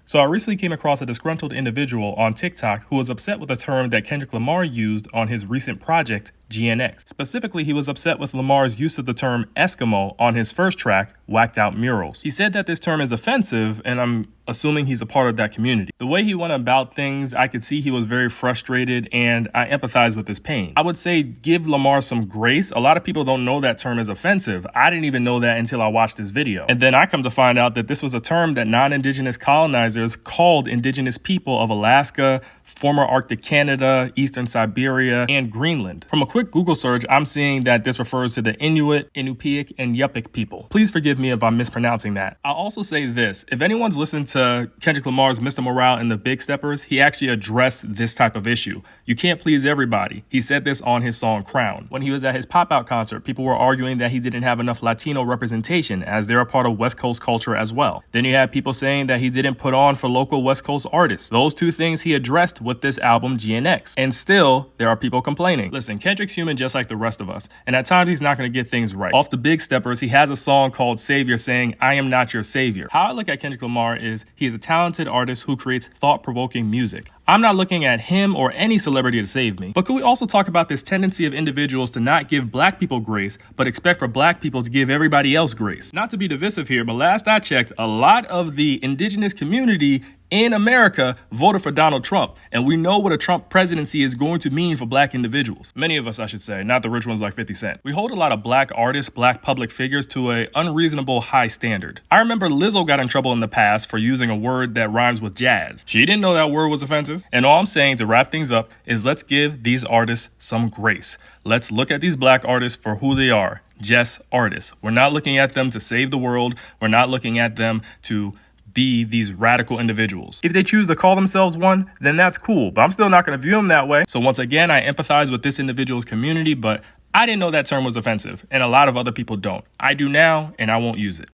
So I recently came across a disgruntled individual on TikTok who was upset with a term that Kendrick Lamar used on his recent project, GNX. Specifically, he was upset with Lamar's use of the term Eskimo on his first track, Whacked Out Murals. He said that this term is offensive, and I'm assuming he's a part of that community. The way he went about things, I could see he was very frustrated, and I empathize with his pain. I would say give Lamar some grace. A lot of people don't know that term is offensive. I didn't even know that until I watched this video. And then I come to find out that this was a term that non-indigenous colonizers called indigenous people of Alaska, former Arctic Canada, Eastern Siberia, and Greenland. From a quick Google search, I'm seeing that this refers to the Inuit, Inupiaq, and Yupik people. Please forgive me if I'm mispronouncing that. I'll also say this. If anyone's listened to Kendrick Lamar's Mr. Morale and the Big Steppers, he actually addressed this type of issue. You can't please everybody. He said this on his song Crown. When he was at his pop-out concert, people were arguing that he didn't have enough Latino representation as they're a part of West Coast culture as well. Then you have people saying that he didn't put on for local West Coast artists. Those two things he addressed with this album, GNX. And still, there are people complaining. Listen, Kendrick's human just like the rest of us, and at times he's not going to get things right. Off the Big Steppers, he has a song called Savior saying, I am not your savior. How I look at Kendrick Lamar is he is a talented artist who creates thought-provoking music. I'm not looking at him or any celebrity to save me. But could we also talk about this tendency of individuals to not give black people grace, but expect for black people to give everybody else grace? Not to be divisive here, but last I checked, a lot of the indigenous community in America voted for Donald Trump, and we know what a Trump presidency is going to mean for black individuals. Many of us, I should say, not the rich ones like 50 Cent. We hold a lot of black artists, black public figures to an unreasonable high standard. I remember Lizzo got in trouble in the past for using a word that rhymes with jazz. She didn't know that word was offensive. And all I'm saying to wrap things up is let's give these artists some grace. Let's look at these black artists for who they are, just artists. We're not looking at them to save the world. We're not looking at them to be these radical individuals. If they choose to call themselves one, then that's cool, but I'm still not going to view them that way. So once again, I empathize with this individual's community, but I didn't know that term was offensive, and a lot of other people don't. I do now, and I won't use it.